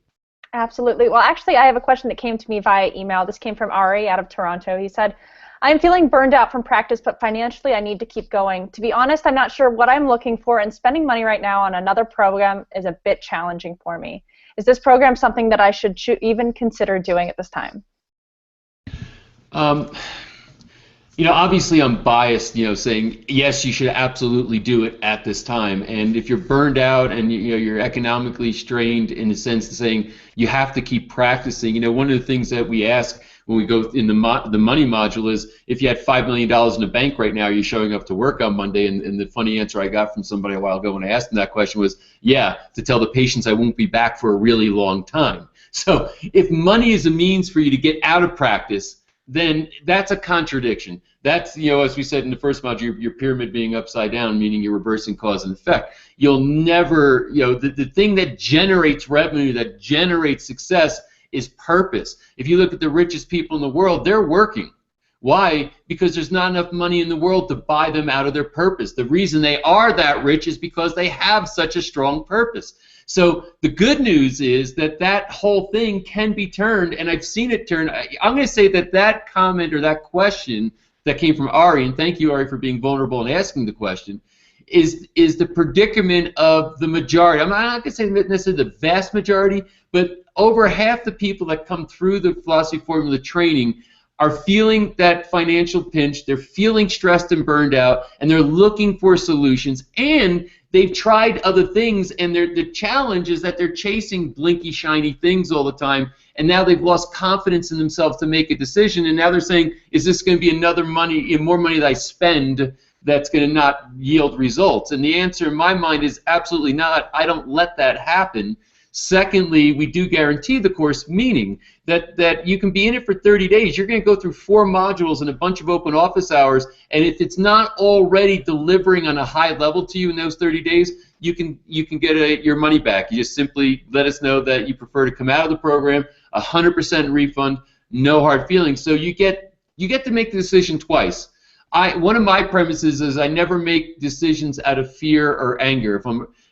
Absolutely. Well, actually, I have a question that came to me via email. This came from Ari out of Toronto. He said, I'm feeling burned out from practice, but financially I need to keep going. To be honest, I'm not sure what I'm looking for, and spending money right now on another program is a bit challenging for me. Is this program something that I should even consider doing at this time? Obviously I'm biased, saying yes, you should absolutely do it at this time. And if you're burned out and you're economically strained, in a sense, saying you have to keep practicing. One of the things that we ask when we go in the money module is, if you had $5 million in the bank right now, are you showing up to work on Monday? And the funny answer I got from somebody a while ago when I asked them that question was, yeah, to tell the patients I won't be back for a really long time. So if money is a means for you to get out of practice, then that's a contradiction. That's, as we said in the first module, your pyramid being upside down, meaning you're reversing cause and effect. You'll never, the thing that generates revenue, that generates success, is purpose. If you look at the richest people in the world, they're working. Why? Because there's not enough money in the world to buy them out of their purpose. The reason they are that rich is because they have such a strong purpose. So the good news is that whole thing can be turned, and I've seen it turn. I'm going to say that comment or that question that came from Ari, and thank you, Ari, for being vulnerable and asking the question, is the predicament of the majority. I'm not going to say necessarily the vast majority, but over half the people that come through the philosophy formula training are feeling that financial pinch, they're feeling stressed and burned out, and they're looking for solutions, and they've tried other things, and the challenge is that they're chasing blinky, shiny things all the time, and now they've lost confidence in themselves to make a decision, and now they're saying, is this going to be more money that I spend that's going to not yield results? And the answer in my mind is absolutely not. I don't let that happen. Secondly, we do guarantee the course, meaning that you can be in it for 30 days. You're going to go through 4 modules and a bunch of open office hours, and if it's not already delivering on a high level to you in those 30 days, you can get your money back. You just simply let us know that you prefer to come out of the program, 100% refund, no hard feelings. So you get to make the decision twice. One of my premises is I never make decisions out of fear or anger.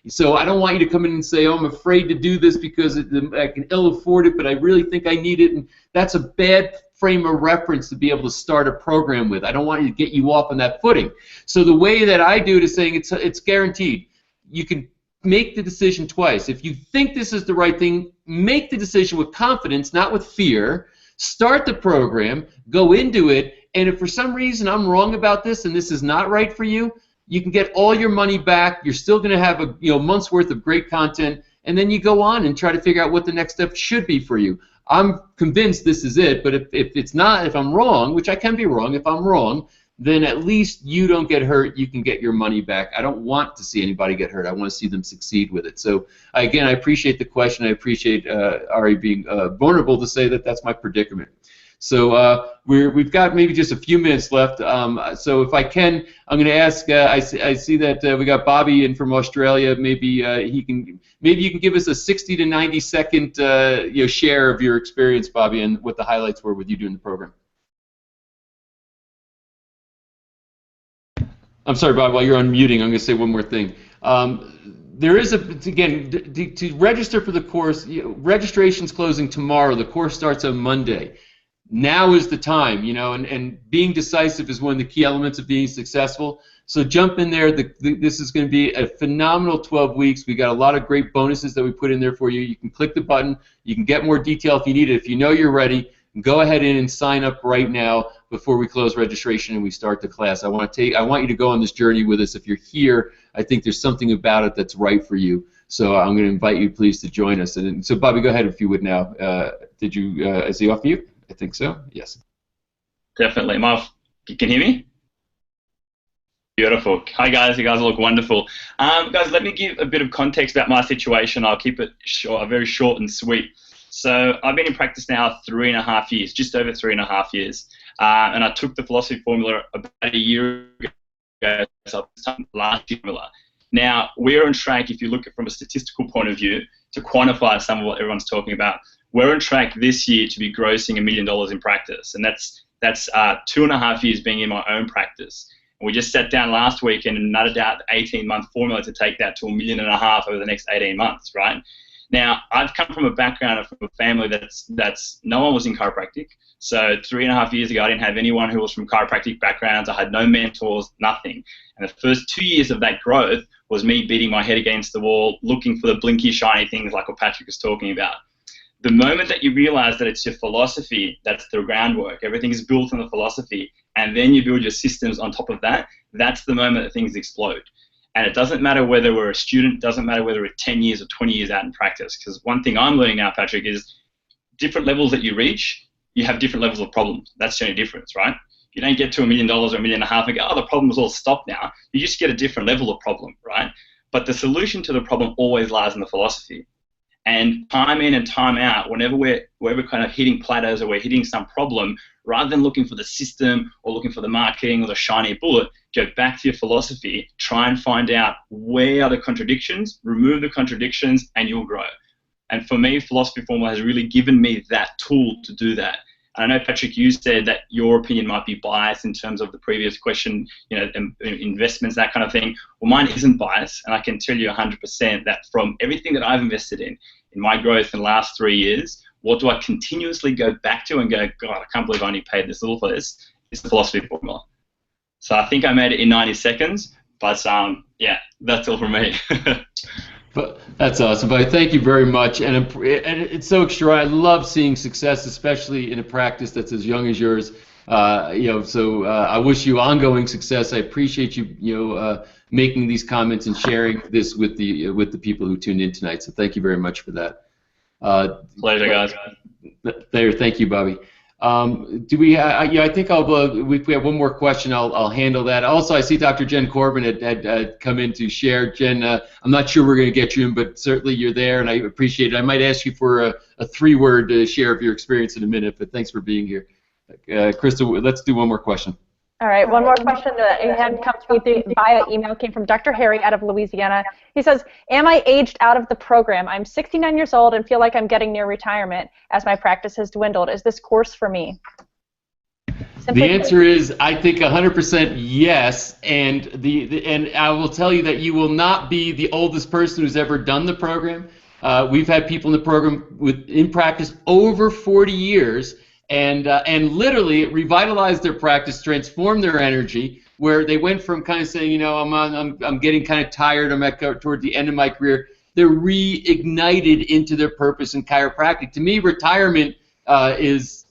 So I don't want you to come in and say, oh, I'm afraid to do this because I can ill afford it, but I really think I need it. And that's a bad frame of reference to be able to start a program with. I don't want to get you off on that footing. So the way that I do it is saying it's guaranteed. You can make the decision twice. If you think this is the right thing, make the decision with confidence, not with fear. Start the program, go into it, and if for some reason I'm wrong about this and this is not right for you, you can get all your money back. You're still going to have a month's worth of great content, and then you go on and try to figure out what the next step should be for you. I'm convinced this is it, but if it's not, if I'm wrong, which I can be wrong, if I'm wrong, then at least you don't get hurt. You can get your money back. I don't want to see anybody get hurt. I want to see them succeed with it. So again, I appreciate the question. I appreciate Ari being vulnerable to say that that's my predicament. So we've got maybe just a few minutes left. So if I can, I'm going to ask. I see that we got Bobby in from Australia. Maybe you can give us a 60 to 90 second share of your experience, Bobby, and what the highlights were with you doing the program. I'm sorry, Bob, while you're unmuting, I'm going to say one more thing. There is again, to register for the course, registration's closing tomorrow. The course starts on Monday. Now is the time, and being decisive is one of the key elements of being successful. So jump in there. This is going to be a phenomenal 12 weeks. We got a lot of great bonuses that we put in there for you. You can click the button. You can get more detail if you need it. If you know you're ready, go ahead in and sign up right now before we close registration and we start the class. I want you to go on this journey with us. If you're here, I think there's something about it that's right for you. So I'm going to invite you, please, to join us. And so, Bobby, go ahead if you would now. Is he off mute? I think so. Yes. Definitely. I'm off. You can hear me? Beautiful. Hi, guys. You guys look wonderful. Guys, let me give a bit of context about my situation. I'll keep it short, very short and sweet. So I've been in practice now 3.5 years, just over 3.5 years. And I took the philosophy formula about a year ago, so last year. Now, we're on track, if you look at it from a statistical point of view, to quantify some of what everyone's talking about. We're on track this year to be grossing $1 million in practice, and that's 2.5 years being in my own practice. And we just sat down last week and nutted out the 18-month formula to take that to $1.5 million over the next 18 months, right? Now, I've come from a background from a family that's no one was in chiropractic. So 3.5 years ago, I didn't have anyone who was from chiropractic backgrounds. I had no mentors, nothing. And the first 2 years of that growth was me beating my head against the wall, looking for the blinky, shiny things like what Patrick was talking about. The moment that you realize that it's your philosophy, that's the groundwork, everything is built on the philosophy, and then you build your systems on top of that, that's the moment that things explode. And it doesn't matter whether we're a student, it doesn't matter whether we're 10 years or 20 years out in practice, because one thing I'm learning now, Patrick, is different levels that you reach, you have different levels of problems. That's the only difference, right? You don't get to $1 million or $1.5 million and go, oh, the problem's all stopped now. You just get a different level of problem, right? But the solution to the problem always lies in the philosophy. And time in and time out, whenever we're kind of hitting plateaus or we're hitting some problem, rather than looking for the system or looking for the marketing or the shiny bullet, go back to your philosophy, try and find out where are the contradictions, remove the contradictions, and you'll grow. And for me, philosophy formula has really given me that tool to do that. And I know, Patrick, you said that your opinion might be biased in terms of the previous question, investments, that kind of thing. Well, mine isn't biased, and I can tell you 100% that from everything that I've invested in my growth in the last 3 years, what do I continuously go back to and go, God, I can't believe I only paid this little for this? It's the philosophy formula. So I think I made it in 90 seconds, but yeah, that's all from me. But that's awesome, buddy. Thank you very much, and it's so extraordinary. I love seeing success, especially in a practice that's as young as yours. So I wish you ongoing success. I appreciate you, making these comments and sharing this with the people who tuned in tonight. So thank you very much for that. Pleasure, guys. Thank you, Bobby. Do we? I think if we have one more question, I'll handle that. Also, I see Dr. Jen Corbin had come in to share. Jen, I'm not sure we're going to get you in, but certainly you're there, and I appreciate it. I might ask you for a 3-word share of your experience in a minute, but thanks for being here. Krista, let's do one more question. All right, one more question that had come to me via email came from Dr. Harry out of Louisiana. He says, am I aged out of the program? I'm 69 years old and feel like I'm getting near retirement as my practice has dwindled. Is this course for me? The answer is, I think 100% yes, and and I will tell you that you will not be the oldest person who's ever done the program. We've had people in the program in practice over 40 years. And literally it revitalized their practice, transformed their energy, where they went from kind of saying, I'm getting kind of tired, I'm toward the end of my career. They're reignited into their purpose in chiropractic. To me, retirement is,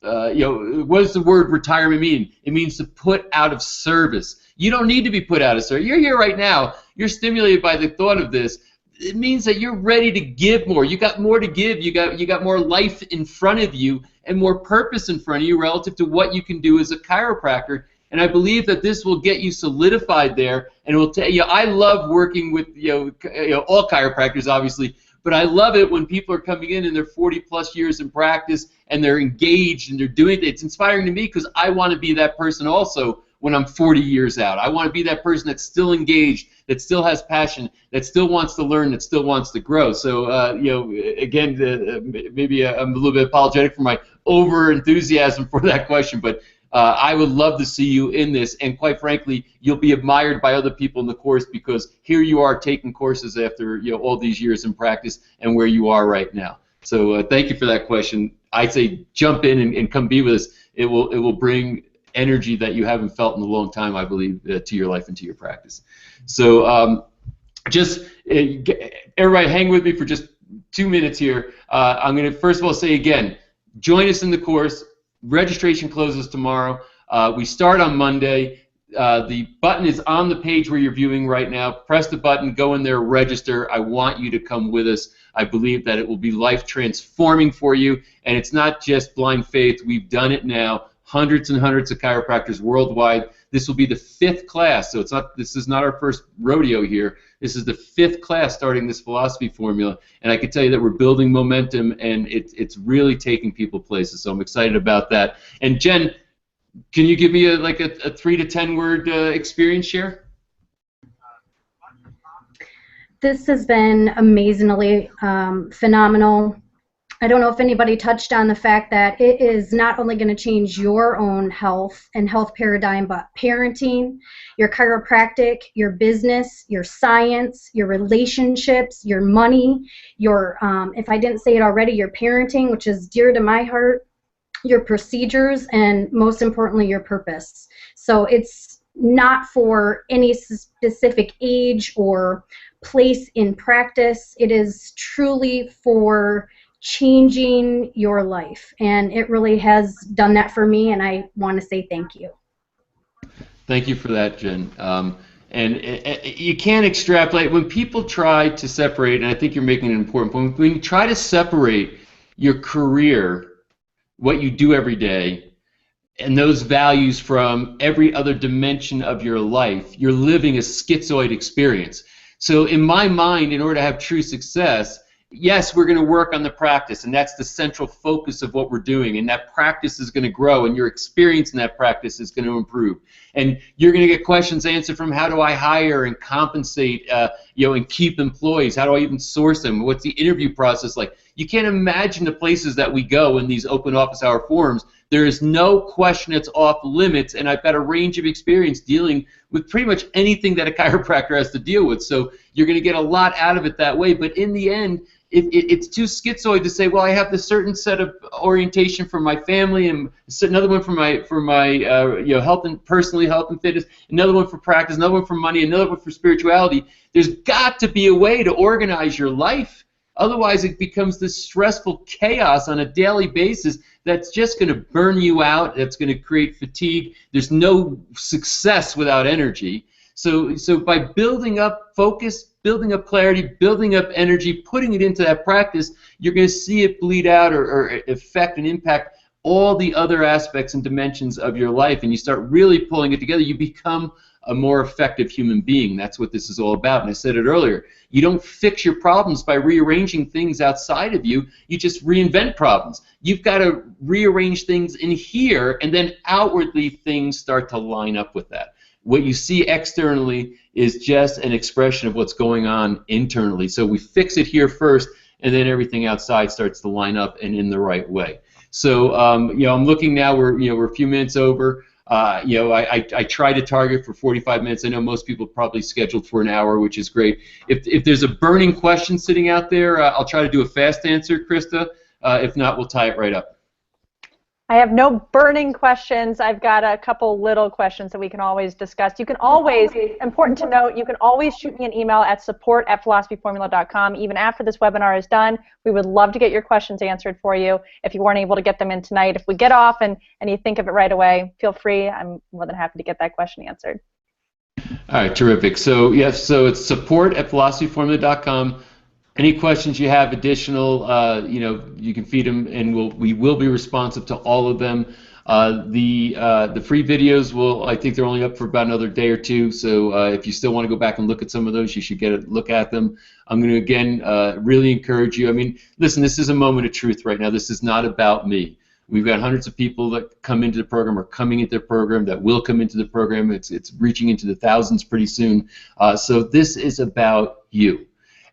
what does the word retirement mean? It means to put out of service. You don't need to be put out of service. You're here right now. You're stimulated by the thought of this. It means that you're ready to give more. You got more to give. You got more life in front of you and more purpose in front of you relative to what you can do as a chiropractor. And I believe that this will get you solidified there. And it will tell you, I love working with all chiropractors, obviously, but I love it when people are coming in and they're 40+ years in practice and they're engaged and they're doing it. It's inspiring to me because I want to be that person also when I'm 40 years out. I want to be that person that's still engaged, that still has passion, that still wants to learn, that still wants to grow. So, again, maybe I'm a little bit apologetic for my over enthusiasm for that question, but I would love to see you in this, and quite frankly, you'll be admired by other people in the course because here you are taking courses after all these years in practice and where you are right now. So thank you for that question. I say jump in and come be with us. It will bring energy that you haven't felt in a long time, I believe, to your life and to your practice. So just everybody hang with me for just 2 minutes here. I'm going to first of all say again, join us in the course. Registration closes tomorrow. We start on Monday. The button is on the page where you're viewing right now. Press the button, go in there, register. I want you to come with us. I believe that it will be life transforming for you, and it's not just blind faith. We've done it now. Hundreds and hundreds of chiropractors worldwide. This will be the 5th class, so this is not our first rodeo here. This is the 5th class starting this philosophy formula, and I can tell you that we're building momentum, and it's really taking people places. So I'm excited about that. And Jen, can you give me a 3 to 10 word experience share? This has been amazingly phenomenal. I don't know if anybody touched on the fact that it is not only going to change your own health and health paradigm, but parenting, your chiropractic, your business, your science, your relationships, your money, your, if I didn't say it already, your parenting, which is dear to my heart, your procedures, and most importantly, your purpose. So it's not for any specific age or place in practice. It is truly for changing your life, and it really has done that for me, and I want to say thank you. Thank you for that, Jen. And you can't extrapolate. When people try to separate, and I think you're making an important point, when you try to separate your career, what you do every day, and those values from every other dimension of your life, you're living a schizoid experience. So in my mind, in order to have true success, yes, we're going to work on the practice, and that's the central focus of what we're doing, and that practice is going to grow, and your experience in that practice is going to improve. And you're going to get questions answered from how do I hire and compensate, and keep employees? How do I even source them? What's the interview process like? You can't imagine the places that we go in these open office hour forums. There is no question that's off limits, and I've got a range of experience dealing with pretty much anything that a chiropractor has to deal with. So you're going to get a lot out of it that way, but in the end, it's too schizoid to say, well, I have this certain set of orientation for my family, and another one for my health and personally health and fitness, another one for practice, another one for money, another one for spirituality. There's got to be a way to organize your life. Otherwise, it becomes this stressful chaos on a daily basis that's just going to burn you out. That's going to create fatigue. There's no success without energy. So by building up focus, building up clarity, building up energy, putting it into that practice, you're going to see it bleed out or affect and impact all the other aspects and dimensions of your life, and you start really pulling it together. You become a more effective human being. That's what this is all about, and I said it earlier. You don't fix your problems by rearranging things outside of you. You just reinvent problems. You've got to rearrange things in here, and then outwardly things start to line up with that. What you see externally is just an expression of what's going on internally. So we fix it here first, and then everything outside starts to line up and in the right way. So I'm looking now. We're a few minutes over. I try to target for 45 minutes. I know most people probably scheduled for an hour, which is great. If there's a burning question sitting out there, I'll try to do a fast answer, Krista. If not, we'll tie it right up. I have no burning questions. I've got a couple little questions that we can always discuss. You can always, important to note, you can always shoot me an email at support@philosophyformula.com. Even after this webinar is done, we would love to get your questions answered for you. If you weren't able to get them in tonight, if we get off and you think of it right away, feel free. I'm more than happy to get that question answered. All right, terrific. So yes, so it's support@philosophyformula.com. Any questions you have additional, you can feed them, and we will be responsive to all of them. The free videos I think they're only up for about another day or two. So if you still want to go back and look at some of those, you should get a look at them. I'm going to again really encourage you. I mean, listen, this is a moment of truth right now. This is not about me. We've got hundreds of people that come into the program or coming into the program that will come into the program. It's reaching into the thousands pretty soon. So this is about you.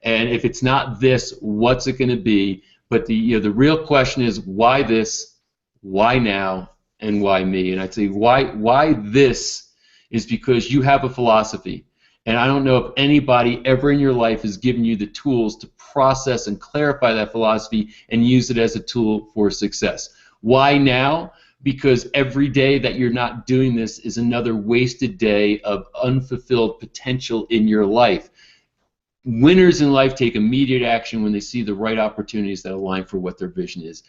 And if it's not this, what's it going to be? But the real question is why this, why now, and why me? And I'd say why this is because you have a philosophy. And I don't know if anybody ever in your life has given you the tools to process and clarify that philosophy and use it as a tool for success. Why now? Because every day that you're not doing this is another wasted day of unfulfilled potential in your life. Winners in life take immediate action when they see the right opportunities that align for what their vision is.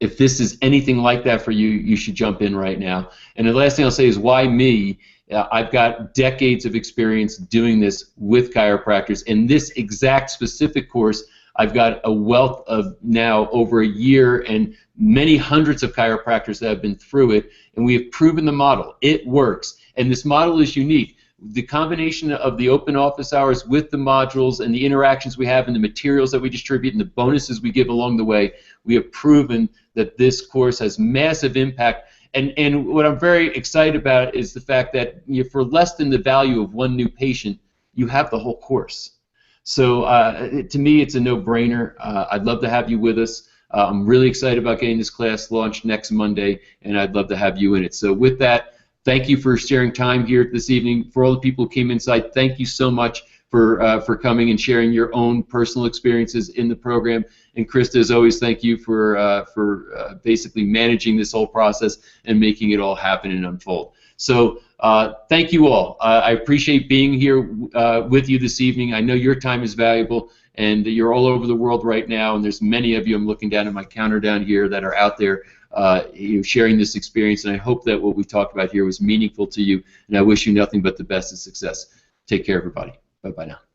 If this is anything like that for you, you should jump in right now. And the last thing I'll say is why me? I've got decades of experience doing this with chiropractors. In this exact specific course, I've got a wealth of now over a year and many hundreds of chiropractors that have been through it, and we have proven the model. It works. And this model is unique. The combination of the open office hours with the modules and the interactions we have and the materials that we distribute and the bonuses we give along the way, we have proven that this course has massive impact. And what I'm very excited about is the fact that for less than the value of one new patient, you have the whole course. So to me, it's a no-brainer. I'd love to have you with us. I'm really excited about getting this class launched next Monday, and I'd love to have you in it. So with that, thank you for sharing time here this evening. For all the people who came inside, thank you so much for coming and sharing your own personal experiences in the program. And Krista, as always, thank you for basically managing this whole process and making it all happen and unfold. So thank you all. I appreciate being here with you this evening. I know your time is valuable, and you're all over the world right now, and there's many of you. I'm looking down at my counter down here that are out there sharing this experience, and I hope that what we talked about here was meaningful to you, and I wish you nothing but the best of success. Take care, everybody. Bye-bye now.